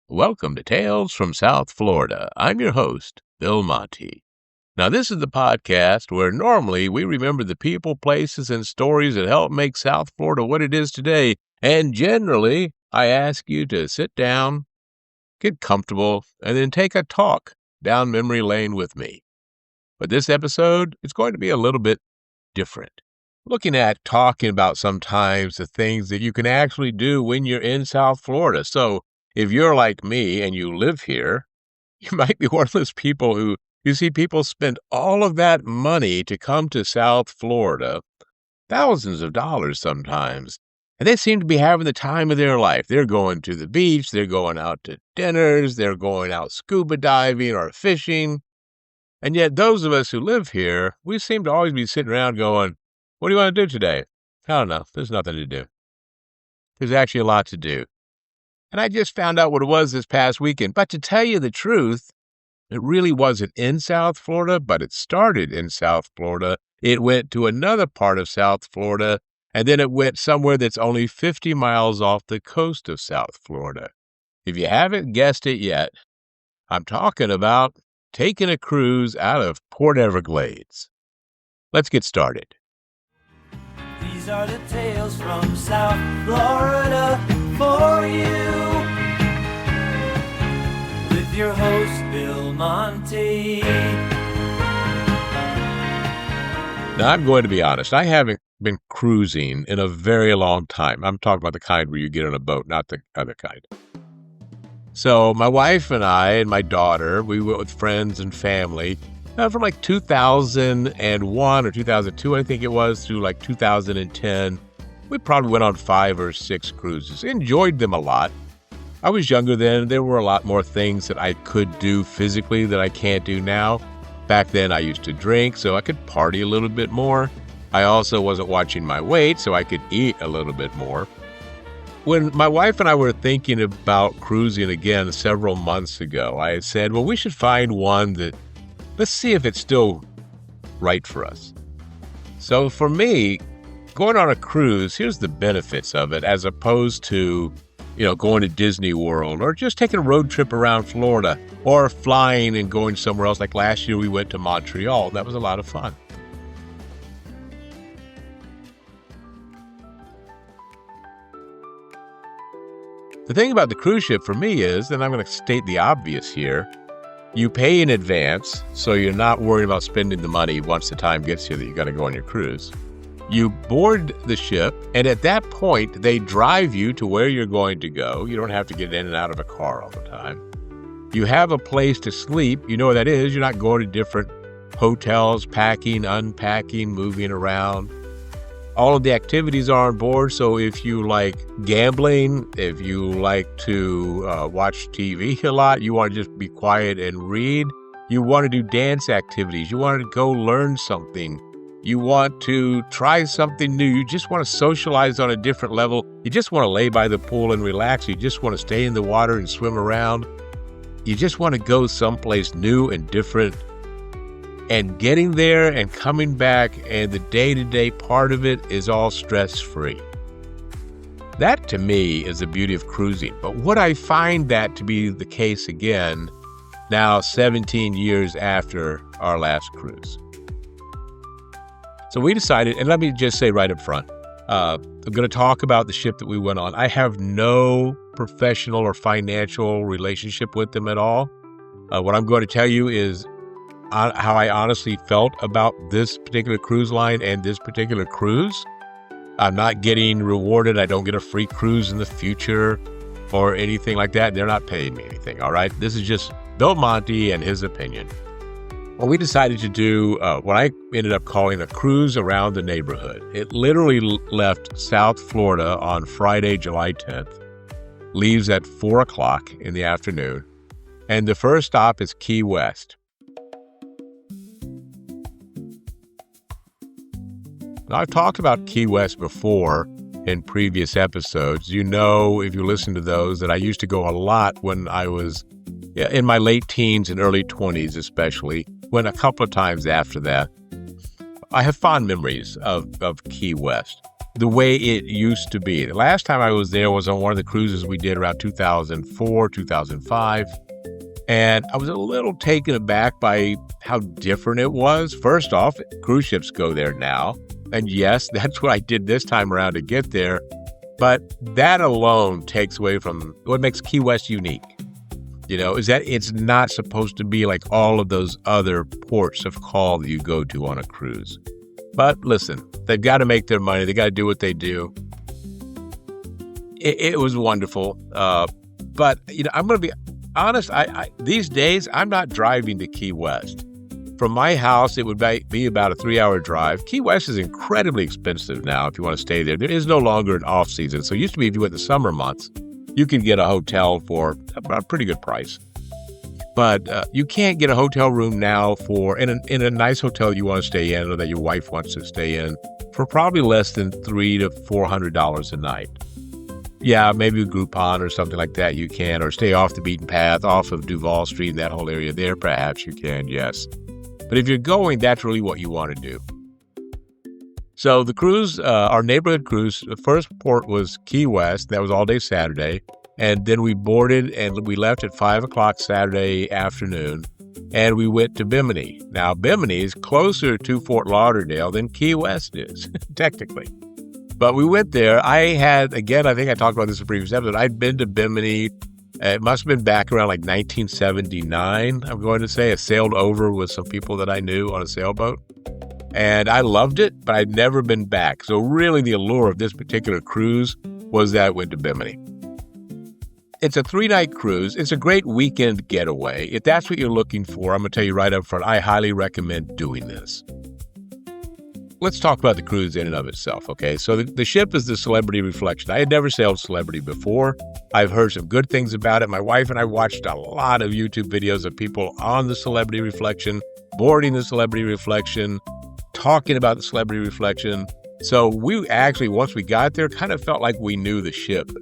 Welcome to Tales from South Florida. I'm your host, Bill Monty. Now, this is the podcast where normally we remember the people, places, and stories that help make South Florida what it is today. And generally, I ask you to sit down, get comfortable, and then take a talk down memory lane with me. But this episode is going to be a little bit different. Looking at talking about sometimes the things that you can actually do when you're in South Florida. So if you're like me and you live here, you might be one of those people who you see people spend all of that money to come to South Florida, thousands of dollars sometimes, and they seem to be having the time of their life. They're going to the beach, they're going out to dinners, they're going out scuba diving or fishing. And yet those of us who live here, we seem to always be sitting around going, what do you want to do today? I don't know. There's nothing to do. There's actually a lot to do. And I just found out what it was this past weekend. But to tell you the truth, it really wasn't in South Florida, but it started in South Florida. It went to another part of South Florida, and then it went somewhere that's only 50 miles off the coast of South Florida. If you haven't guessed it yet, I'm talking about taking a cruise out of Port Everglades. Let's get started. These are the tales from South Florida for you, with your host, Bill Monty. Now, I'm going to be honest. I haven't been cruising in a very long time. I'm talking about the kind where you get on a boat, not the other kind. So my wife and I and my daughter, we went with friends and family from like 2001 or 2002, I think it was, through like 2010. We probably went on 5 or 6 cruises. Enjoyed them a lot. I was younger then. There were a lot more things that I could do physically that I can't do now. Back then, I used to drink, so I could party a little bit more. I also wasn't watching my weight, so I could eat a little bit more. When my wife and I were thinking about cruising again several months ago, I said, well, we should find one that, let's see if it's still right for us. So for me, going on a cruise, here's the benefits of it, as opposed to, going to Disney World or just taking a road trip around Florida or flying and going somewhere else. Like last year, we went to Montreal. That was a lot of fun. The thing about the cruise ship for me is, and I'm going to state the obvious here, you pay in advance, so you're not worried about spending the money once the time gets here that you got to go on your cruise. You board the ship, and at that point, they drive you to where you're going to go. You don't have to get in and out of a car all the time. You have a place to sleep. You know where that is. You're not going to different hotels, packing, unpacking, moving around. All of the activities are on board, so if you like gambling, if you like to watch TV a lot, you want to just be quiet and read, you want to do dance activities, you want to go learn something, you want to try something new, you just want to socialize on a different level, you just want to lay by the pool and relax, you just want to stay in the water and swim around, you just want to go someplace new and different. And getting there and coming back and the day-to-day part of it is all stress-free. That, to me, is the beauty of cruising. But would I find that to be the case again, now 17 years after our last cruise? So we decided, and let me just say right up front, I'm going to talk about the ship that we went on. I have no professional or financial relationship with them at all. What I'm going to tell you is how I honestly felt about this particular cruise line and this particular cruise. I'm not getting rewarded. I don't get a free cruise in the future or anything like that. They're not paying me anything, all right? This is just Bill Monty and his opinion. Well, we decided to do what I ended up calling a cruise around the neighborhood. It literally left South Florida on Friday, July 10th, leaves at 4 o'clock in the afternoon, and the first stop is Key West. Now, I've talked about Key West before in previous episodes. You know, if you listen to those, that I used to go a lot when I was in my late teens and early 20s especially, went a couple of times after that. I have fond memories of Key West. the way it used to be. The last time I was there was on one of the cruises we did around 2004, 2005. And I was a little taken aback by how different it was. First off, cruise ships go there now. And yes, that's what I did this time around to get there. But that alone takes away from what makes Key West unique, is that it's not supposed to be like all of those other ports of call that you go to on a cruise. But listen, they've got to make their money. They got to do what they do. It was wonderful. But, I'm going to be honest. These days, I'm not driving to Key West. From my house, it would be about a 3-hour drive. Key West is incredibly expensive now if you want to stay there. There is no longer an off-season. So it used to be if you went the summer months, you could get a hotel for a pretty good price. But you can't get a hotel room now in a nice hotel you want to stay in or that your wife wants to stay in for probably less than $300 to $400 a night. Yeah, maybe a Groupon or something like that you can, or stay off the beaten path, off of Duval Street and that whole area there, perhaps you can, yes. But if you're going, that's really what you want to do. So the cruise, our neighborhood cruise, the first port was Key West. That was all day Saturday. And then we boarded and we left at 5 o'clock Saturday afternoon, and we went to Bimini. Now, Bimini is closer to Fort Lauderdale than Key West is, technically. But we went there. I think I talked about this in a previous episode. I'd been to Bimini. It must have been back around like 1979, I'm going to say. I sailed over with some people that I knew on a sailboat. And I loved it, but I'd never been back. So really the allure of this particular cruise was that I went to Bimini. It's a 3-night cruise. It's a great weekend getaway. If that's what you're looking for, I'm going to tell you right up front, I highly recommend doing this. Let's talk about the cruise in and of itself, okay? So the ship is the Celebrity Reflection. I had never sailed Celebrity before. I've heard some good things about it. My wife and I watched a lot of YouTube videos of people on the Celebrity Reflection, boarding the Celebrity Reflection, talking about the Celebrity Reflection. So we actually, once we got there, kind of felt like we knew the ship.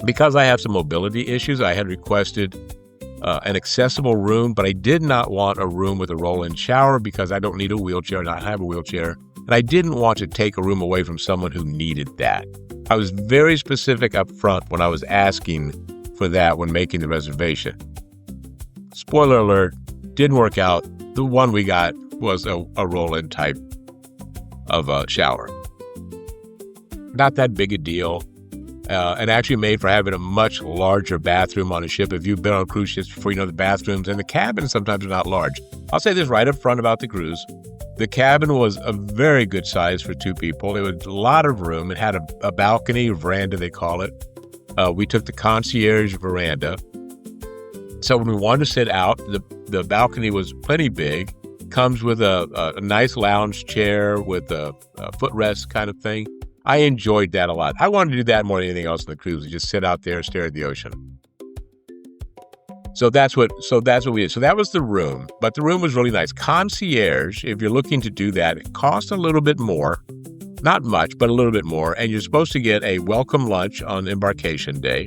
Because I have some mobility issues, I had requested an accessible room, but I did not want a room with a roll-in shower because I don't need a wheelchair and I have a wheelchair. And I didn't want to take a room away from someone who needed that. I was very specific up front when I was asking for that when making the reservation. Spoiler alert, didn't work out. The one we got was a roll-in type of shower. Not that big a deal. And actually made for having a much larger bathroom on a ship. If you've been on cruise ships before, the bathrooms and the cabins sometimes are not large. I'll say this right up front about the cruise. The cabin was a very good size for 2 people. It was a lot of room. It had a balcony, veranda they call it. We took the concierge veranda. So when we wanted to sit out, the balcony was plenty big. Comes with a nice lounge chair with a footrest kind of thing. I enjoyed that a lot. I wanted to do that more than anything else on the cruise, just sit out there and stare at the ocean. So that's what we did. So that was the room, but the room was really nice. Concierge, if you're looking to do that, it costs a little bit more. Not much, but a little bit more. And you're supposed to get a welcome lunch on embarkation day.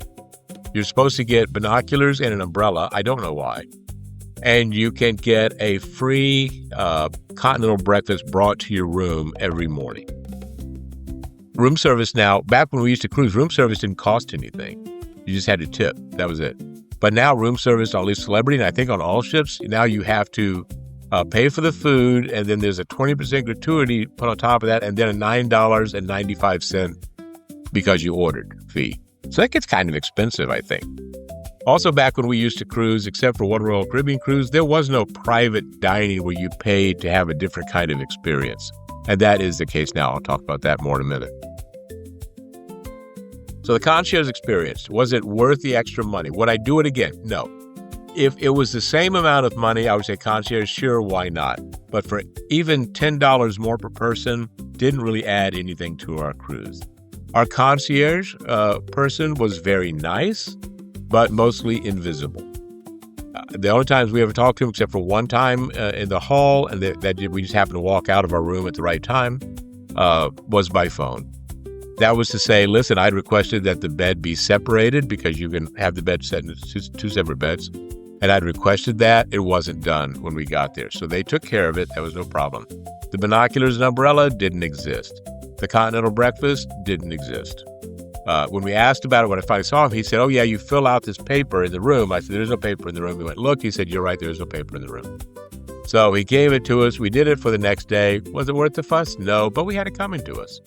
You're supposed to get binoculars and an umbrella. I don't know why. And you can get a free continental breakfast brought to your room every morning. Room service now, back when we used to cruise, room service didn't cost anything. You just had to tip. That was it. But now room service, at least Celebrity, and I think on all ships, now you have to pay for the food, and then there's a 20% gratuity put on top of that, and then a $9.95 because you ordered fee. So that gets kind of expensive, I think. Also, back when we used to cruise, except for one Royal Caribbean cruise, there was no private dining where you paid to have a different kind of experience. And that is the case now. I'll talk about that more in a minute. So the concierge experience, was it worth the extra money? Would I do it again? No. If it was the same amount of money, I would say concierge, sure, why not? But for even $10 more per person, didn't really add anything to our cruise. Our concierge person was very nice, but mostly invisible. The only times we ever talked to him, except for one time in the hall, and we just happened to walk out of our room at the right time, was by phone. That was to say, listen, I'd requested that the bed be separated because you can have the bed set in two separate beds. And I'd requested that. It wasn't done when we got there. So they took care of it. That was no problem. The binoculars and umbrella didn't exist. The continental breakfast didn't exist. When we asked about it, when I finally saw him, he said, "Oh, yeah, you fill out this paper in the room." I said, "There's no paper in the room." He went, "Look," he said, "you're right, there's no paper in the room." So he gave it to us. We did it for the next day. Was it worth the fuss? No, but we had it coming to us.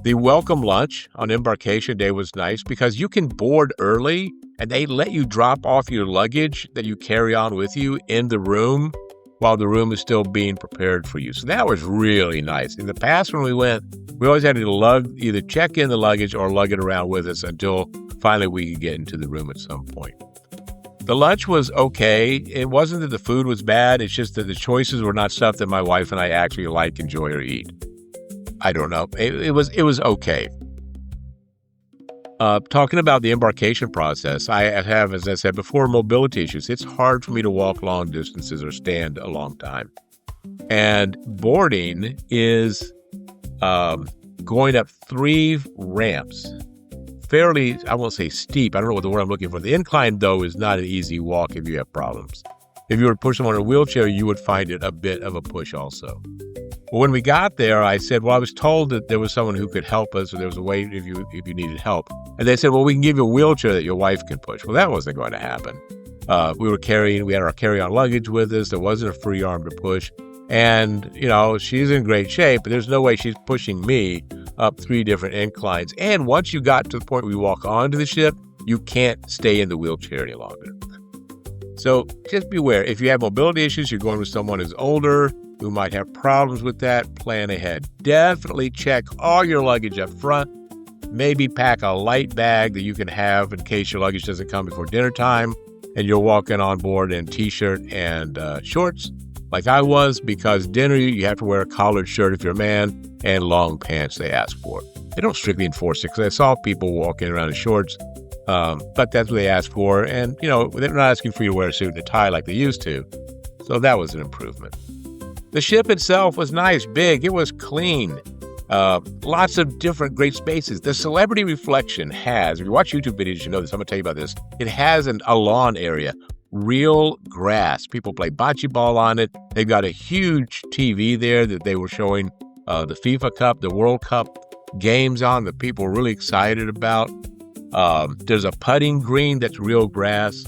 The welcome lunch on embarkation day was nice because you can board early and they let you drop off your luggage that you carry on with you in the room while the room is still being prepared for you. So that was really nice. In the past when we went, we always had to either check in the luggage or lug it around with us until finally we could get into the room at some point. The lunch was okay. It wasn't that the food was bad. It's just that the choices were not stuff that my wife and I actually like, enjoy, or eat. I don't know. It was okay. Talking about the embarkation process, I have, as I said before, mobility issues. It's hard for me to walk long distances or stand a long time. And boarding is going up 3 ramps. Fairly, I won't say steep. I don't know what the word I'm looking for. The incline, though, is not an easy walk if you have problems. If you were to push someone in a wheelchair, you would find it a bit of a push also. But when we got there, I said, well, I was told that there was someone who could help us, or there was a way if you needed help. And they said, well, we can give you a wheelchair that your wife can push. Well, that wasn't going to happen. We had our carry-on luggage with us. There wasn't a free arm to push. And, she's in great shape, but there's no way she's pushing me up 3 different inclines. And once you got to the point where you walk onto the ship, you can't stay in the wheelchair any longer. So just beware. If you have mobility issues, you're going with someone who's older, who might have problems with that, plan ahead. Definitely check all your luggage up front. Maybe pack a light bag that you can have in case your luggage doesn't come before dinner time and you're walking on board in T-shirt and shorts like I was, because dinner you have to wear a collared shirt if you're a man and long pants they ask for. They don't strictly enforce it because I saw people walking around in shorts, but that's what they ask for. And, they're not asking for you to wear a suit and a tie like they used to. So that was an improvement. The ship itself was nice, big. It was clean. Lots of different great spaces. The Celebrity Reflection has, if you watch YouTube videos, you know this. I'm going to tell you about this. It has a lawn area, real grass. People play bocce ball on it. They've got a huge TV there that they were showing the FIFA Cup, the World Cup games on that people were really excited about. There's a putting green that's real grass.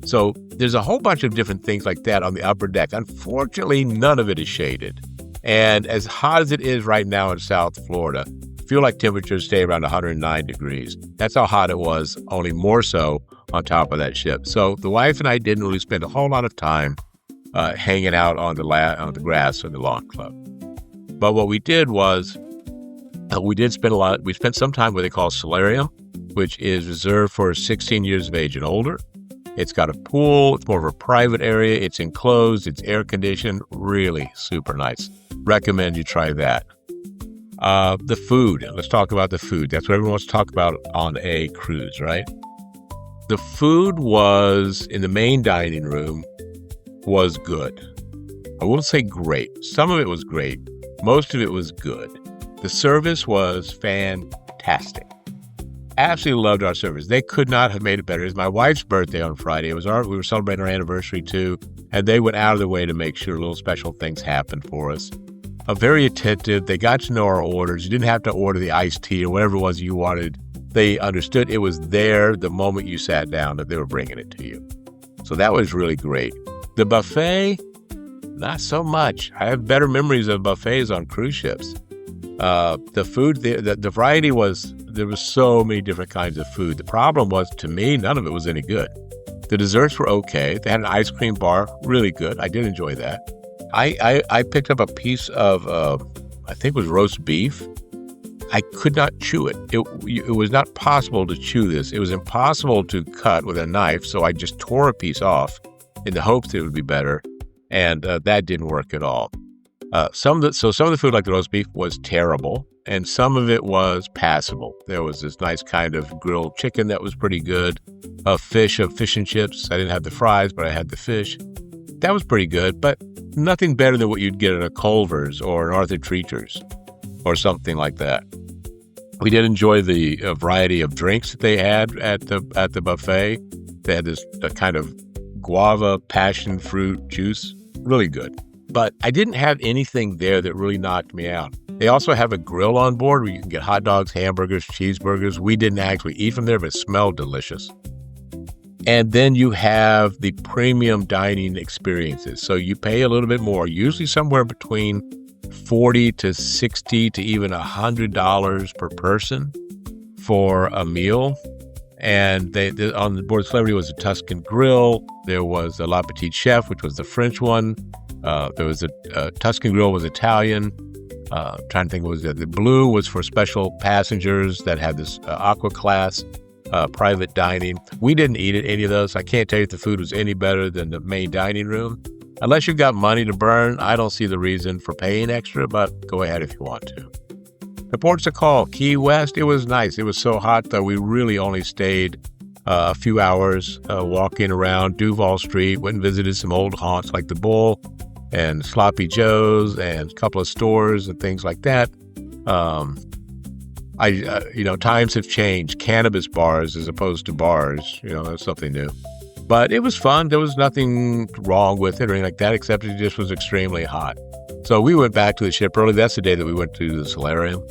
So there's a whole bunch of different things like that on the upper deck. Unfortunately, none of it is shaded. And as hot as it is right now in South Florida, feel like temperatures stay around 109 degrees. That's how hot it was, only more so on top of that ship. So the wife and I didn't really spend a whole lot of time hanging out on the grass or the lawn club. But what we did was we spent some time what they call solarium, which is reserved for 16 years of age and older. It's got a pool. It's more of a private area. It's enclosed. It's air conditioned. Really super nice. Recommend you try that. The food. Let's talk about the food. That's what everyone wants to talk about on a cruise, right? The food was in the main dining room was good. I won't say great. Some of it was great. Most of it was good. The service was fantastic. Absolutely loved our service. They could not have made it better. It was my wife's birthday on Friday. We were celebrating our anniversary too, and they went out of their way to make sure little special things happened for us. Very attentive. They got to know our orders. You didn't have to order the iced tea or whatever it was you wanted. They understood it was there the moment you sat down that they were bringing it to you. So that was really great. The buffet, not so much. I have better memories of buffets on cruise ships. The food, the variety was, there was so many different kinds of food. The problem was, to me, none of it was any good. The desserts were okay. They had an ice cream bar, really good. I did enjoy that. I picked up a piece of, I think it was roast beef. I could not chew it. It was not possible to chew this. It was impossible to cut with a knife, so I just tore a piece off in the hopes that it would be better, and that didn't work at all. Some of the food, like the roast beef, was terrible, and some of it was passable. There was this nice kind of grilled chicken that was pretty good, fish and chips. I didn't have the fries, but I had the fish. That was pretty good, but nothing better than what you'd get at a Culver's or an Arthur Treacher's or something like that. We did enjoy the variety of drinks that they had at the buffet. They had this kind of guava passion fruit juice, really good. But I didn't have anything there that really knocked me out. They also have a grill on board where you can get hot dogs, hamburgers, cheeseburgers. We didn't actually eat from there, but it smelled delicious. And then you have the premium dining experiences. So you pay a little bit more, usually somewhere between $40 to $60 to even $100 per person for a meal. And they on the board Celebrity was a Tuscan grill. There was a La Petite Chef, which was the French one. There was a Tuscan grill was Italian. Trying to think, what was it? The blue was for special passengers that had this aqua class private dining. We didn't eat at any of those. I can't tell you if the food was any better than the main dining room. Unless you've got money to burn, I don't see the reason for paying extra, but go ahead if you want to. The ports to call, Key West, it was nice. It was so hot that we really only stayed a few hours walking around Duval Street, went and visited some old haunts like the Bull and Sloppy Joe's and a couple of stores and things like that. Times have changed. Cannabis bars as opposed to bars, that's something new. But it was fun. There was nothing wrong with it or anything like that, except it just was extremely hot. So we went back to the ship early. That's the day that we went to the solarium,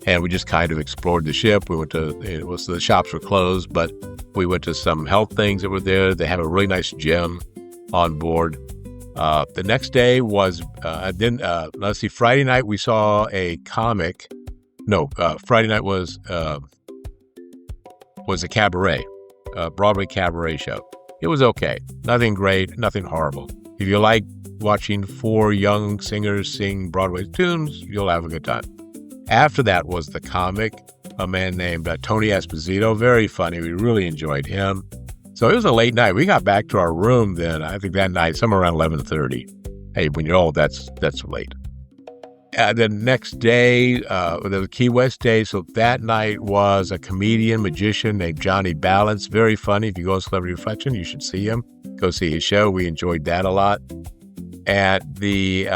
and we just kind of explored the ship. We went to, the shops were closed, but we went to some health things that were there. They have a really nice gym on board. The next day was, Friday night we saw a comic. No, Friday night was a cabaret, Broadway cabaret show. It was okay. Nothing great, nothing horrible. If you like watching four young singers sing Broadway tunes, you'll have a good time. After that was the comic, a man named Tony Esposito. Very funny. We really enjoyed him. So it was a late night. We got back to our room then, I think that night, somewhere around 11:30. Hey, when you're old, that's late. The next day, the Key West day, so that night was a comedian, magician named Johnny Balance. Very funny. If you go to Celebrity Reflection, you should see him. Go see his show. We enjoyed that a lot. And the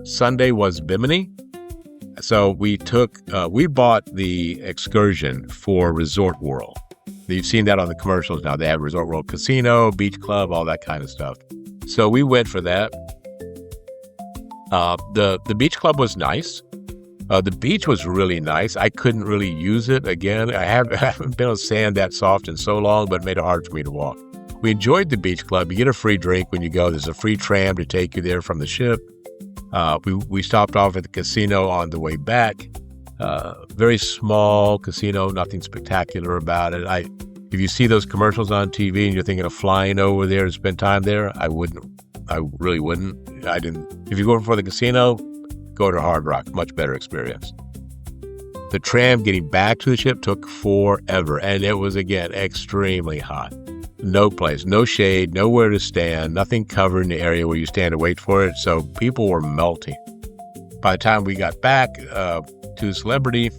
Sunday was Bimini. So we bought the excursion for Resort World. You've seen that on the commercials now. They have Resort World Casino, Beach Club, all that kind of stuff. So we went for that. The beach club was nice. The beach was really nice. I couldn't really use it. Again, I haven't been on sand that soft in so long, but it made it hard for me to walk. We enjoyed the beach club. You get a free drink when you go. There's a free tram to take you there from the ship. We stopped off at the casino on the way back. Very small casino, nothing spectacular about it. If you see those commercials on TV and you're thinking of flying over there to spend time there, I wouldn't. I really wouldn't. I didn't. If you go for the casino, go to Hard Rock. Much better experience. The tram getting back to the ship took forever, and it was, again, extremely hot. No place, no shade, nowhere to stand, nothing covered in the area where you stand to wait for it, so people were melting. By the time we got back to Celebrity,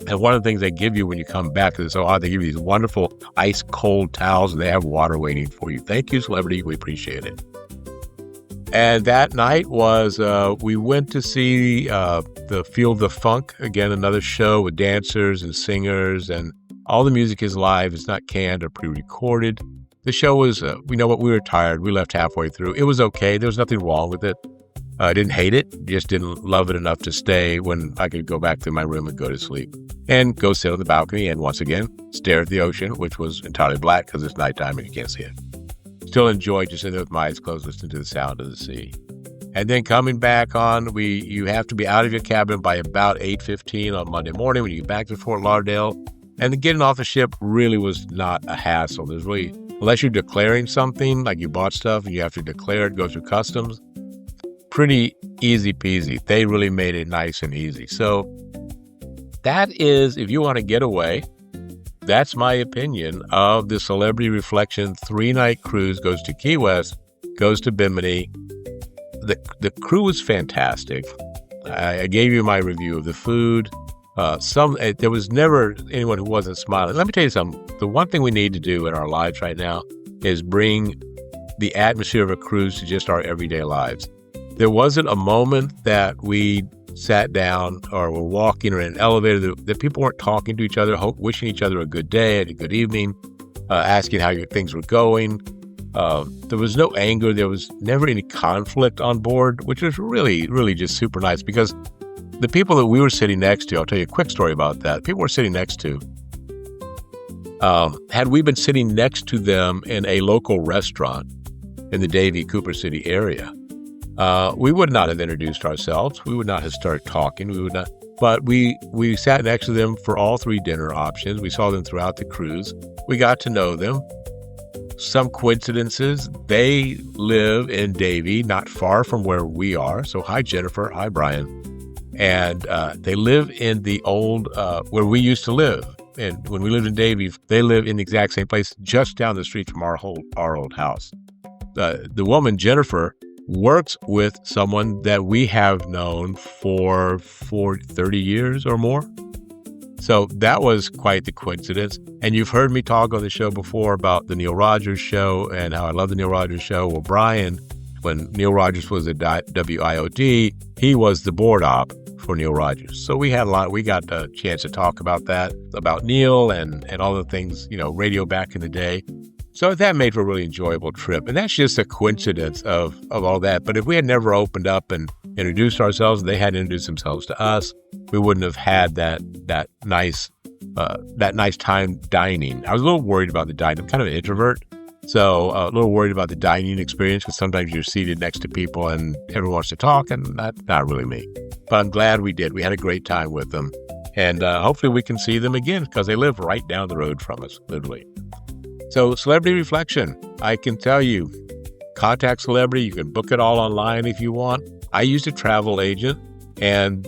and one of the things they give you when you come back, because it's so hot, they give you these wonderful ice-cold towels, and they have water waiting for you. Thank you, Celebrity. We appreciate it. And that night was, we went to see the Feel the Funk, again, another show with dancers and singers, and all the music is live. It's not canned or pre-recorded. The show was, we were tired. We left halfway through. It was okay. There was nothing wrong with it. I didn't hate it, just didn't love it enough to stay when I could go back to my room and go to sleep. And go sit on the balcony and once again, stare at the ocean, which was entirely black because it's nighttime and you can't see it. Still enjoyed just sitting there with my eyes closed, listening to the sound of the sea. And then coming back on, you have to be out of your cabin by about 8:15 on Monday morning when you get back to Fort Lauderdale. And getting off the ship really was not a hassle. There's really, unless you're declaring something, like you bought stuff and you have to declare it, go through customs, pretty easy peasy. They really made it nice and easy. So that is, if you want to get away, that's my opinion of the Celebrity Reflection 3-night cruise. Goes to Key West, goes to Bimini. The crew was fantastic. I gave you my review of the food. There was never anyone who wasn't smiling. Let me tell you something. The one thing we need to do in our lives right now is bring the atmosphere of a cruise to just our everyday lives. There wasn't a moment that we sat down or were walking or in an elevator that people weren't talking to each other, wishing each other a good day and a good evening, asking how things were going. There was no anger. There was never any conflict on board, which was really, really just super nice because the people that we were sitting next to, I'll tell you a quick story about that. People we're sitting next to, had we been sitting next to them in a local restaurant in the Davie, Cooper City area, we would not have introduced ourselves. We would not have started talking. We would not. But we sat next to them for all 3 dinner options. We saw them throughout the cruise. We got to know them. Some coincidences, they live in Davie, not far from where we are. So hi, Jennifer. Hi, Brian. And they live in the old, where we used to live. And when we lived in Davie, they live in the exact same place, just down the street from our old house. The woman, Jennifer, works with someone that we have known for 30 years or more. So that was quite the coincidence. And you've heard me talk on the show before about the Neil Rogers show and how I love the Neil Rogers show. Well, Brian, when Neil Rogers was at WIOD, he was the board op for Neil Rogers. So we got a chance to talk about that, about Neil and all the things, radio back in the day. So that made for a really enjoyable trip. And that's just a coincidence of all that. But if we had never opened up and introduced ourselves, they hadn't introduced themselves to us, we wouldn't have had that nice time dining. I was a little worried about the dining. I'm kind of an introvert, so a little worried about the dining experience because sometimes you're seated next to people and everyone wants to talk, and that's not really me. But I'm glad we did. We had a great time with them. And hopefully we can see them again because they live right down the road from us, literally. So celebrity reflection, I can tell you, contact celebrity. You can book it all online if you want. I used a travel agent, and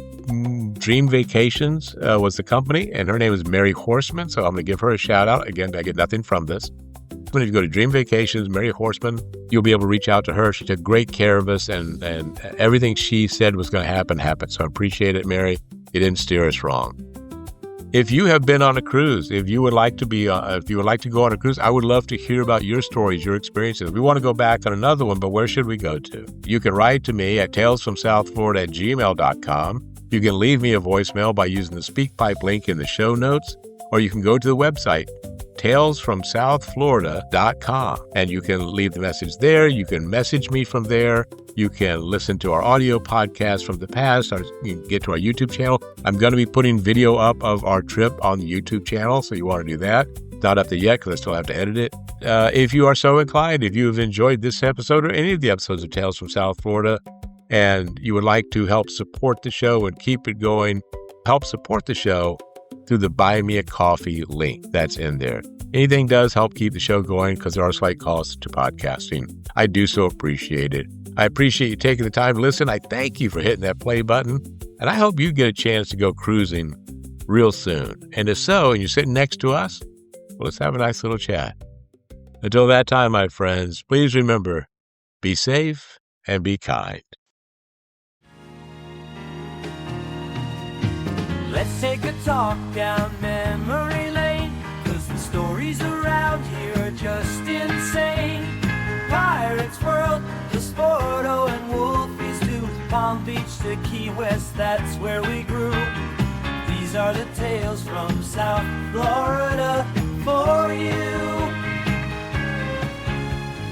Dream Vacations was the company, and her name is Mary Horseman, so I'm going to give her a shout out. Again, I get nothing from this. But if you go to Dream Vacations, Mary Horseman, you'll be able to reach out to her. She took great care of us, and everything she said was going to happen happened. So I appreciate it, Mary. You didn't steer us wrong. If you have been on a cruise, if you would like to go on a cruise, I would love to hear about your stories, your experiences. We want to go back on another one, but where should we go to? You can write to me at talesfromsouthflorida@gmail.com. You can leave me a voicemail by using the SpeakPipe link in the show notes, or you can go to the website, talesfromsouthflorida.com, and you can leave the message there. You can message me from there. You can listen to our audio podcast from the past, or you can get to our YouTube channel. I'm going to be putting video up of our trip on the YouTube channel, so you want to do that. Not up there yet because I still have to edit it. If you are so inclined, if you have enjoyed this episode or any of the episodes of Tales from South Florida, and you would like to help support the show and keep it going, help support the show through the Buy Me a Coffee link that's in there. Anything does help keep the show going because there are slight costs to podcasting. I do so appreciate it. I appreciate you taking the time to listen. I thank you for hitting that play button, and I hope you get a chance to go cruising real soon. And if so, and you're sitting next to us, well, let's have a nice little chat. Until that time, my friends, please remember, be safe and be kind. Let's take a talk down memory lane, 'cause the stories around here are just insane. Pirates World, the Sporto and Wolfies too. Palm Beach to Key West, that's where we grew. These are the tales from South Florida for you.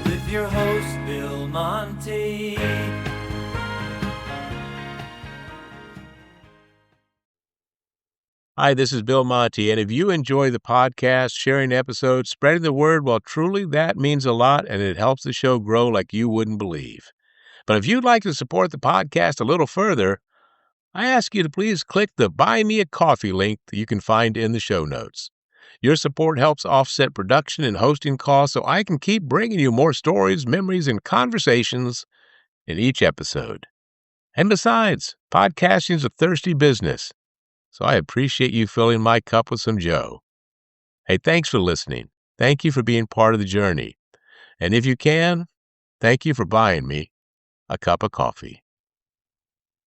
With your host, Bill Monty. Hi, this is Bill Monty, and if you enjoy the podcast, sharing episodes, spreading the word, well, truly that means a lot, and it helps the show grow like you wouldn't believe. But if you'd like to support the podcast a little further, I ask you to please click the Buy Me a Coffee link that you can find in the show notes. Your support helps offset production and hosting costs so I can keep bringing you more stories, memories, and conversations in each episode. And besides, podcasting is a thirsty business, so I appreciate you filling my cup with some Joe. Hey, thanks for listening. Thank you for being part of the journey. And if you can, thank you for buying me a cup of coffee.